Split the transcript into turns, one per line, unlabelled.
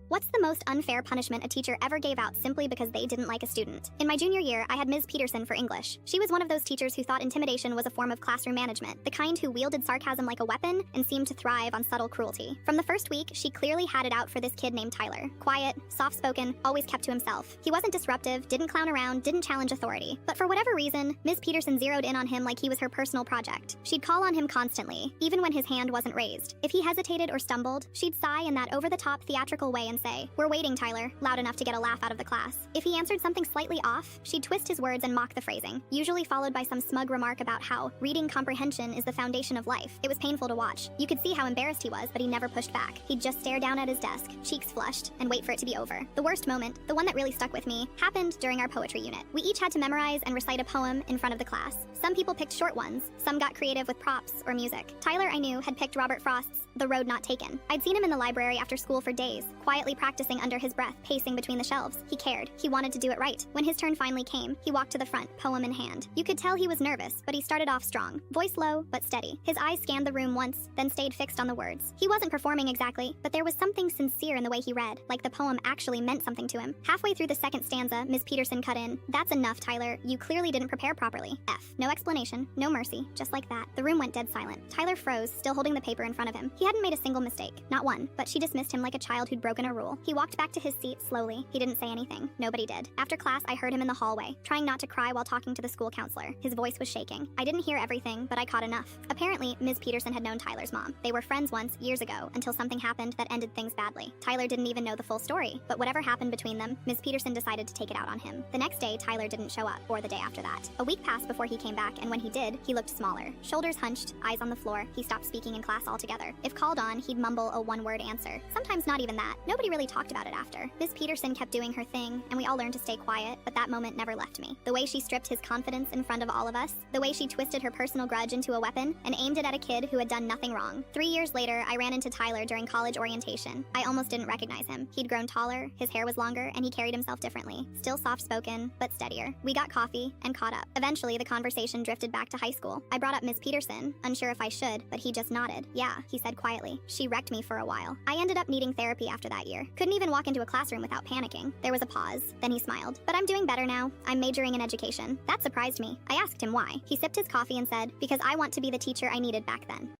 What's the most unfair punishment a teacher ever gave out simply because they didn't like a student? In my junior year, I had Ms. Peterson for English. She was one of those teachers who thought intimidation was a form of classroom management, the kind who wielded sarcasm like a weapon and seemed to thrive on subtle cruelty. From the first week, she clearly had it out for this kid named Tyler. Quiet, soft-spoken, always kept to himself. He wasn't disruptive, didn't clown around, didn't challenge authority. But for whatever reason, Ms. Peterson zeroed in on him like he was her personal project. She'd call on him constantly, even when his hand wasn't raised. If he hesitated or stumbled, she'd sigh in that over-the-top theatrical way and say, "We're waiting, Tyler," loud enough to get a laugh out of the class. If he answered something slightly off, she'd twist his words and mock the phrasing, usually followed by some smug remark about how reading comprehension is the foundation of life. It was painful to watch. You could see how embarrassed he was, but he never pushed back. He'd just stare down at his desk, cheeks flushed, and wait for it to be over. The worst moment, the one that really stuck with me, happened during our poetry unit. We each had to memorize and recite a poem in front of the class. Some people picked short ones, some got creative with props or music. Tyler, I knew, had picked Robert Frost's The Road Not Taken. I'd seen him in the library after school for days, quietly practicing under his breath, pacing between the shelves. He cared. He wanted to do it right. When his turn finally came, he walked to the front, poem in hand. You could tell he was nervous, but he started off strong. Voice low, but steady. His eyes scanned the room once, then stayed fixed on the words. He wasn't performing exactly, but there was something sincere in the way he read, like the poem actually meant something to him. Halfway through the second stanza, Ms. Peterson cut in, "That's enough, Tyler. You clearly didn't prepare properly." No explanation, no mercy, just like that. The room went dead silent. Tyler froze, still holding the paper in front of him. He hadn't made a single mistake. Not one, but she dismissed him like a child who'd broken a rule. He walked back to his seat slowly. He didn't say anything. Nobody did. After class, I heard him in the hallway, trying not to cry while talking to the school counselor. His voice was shaking. I didn't hear everything, but I caught enough. Apparently, Ms. Peterson had known Tyler's mom. They were friends once, years ago, until something happened that ended things badly. Tyler didn't even know the full story, but whatever happened between them, Ms. Peterson decided to take it out on him. The next day, Tyler didn't show up, or the day after that. A week passed before he came back, and when he did, he looked smaller. Shoulders hunched, eyes on the floor. He stopped speaking in class altogether. If called on, he'd mumble a one-word answer. Sometimes not even that. Nobody really talked about it after. Ms. Peterson kept doing her thing, and we all learned to stay quiet, but that moment never left me. The way she stripped his confidence in front of all of us, the way she twisted her personal grudge into a weapon and aimed it at a kid who had done nothing wrong. 3 years later, I ran into Tyler during college orientation. I almost didn't recognize him. He'd grown taller, his hair was longer, and he carried himself differently. Still soft-spoken, but steadier. We got coffee and caught up. Eventually, the conversation drifted back to high school. I brought up Ms. Peterson, unsure if I should, but he just nodded. "Yeah," he said quietly. "She wrecked me for a while." I ended up needing therapy after that year. Couldn't even walk into a classroom without panicking. There was a pause. Then he smiled. "But I'm doing better now. I'm majoring in education." That surprised me. I asked him why. He sipped his coffee and said, "Because I want to be the teacher I needed back then."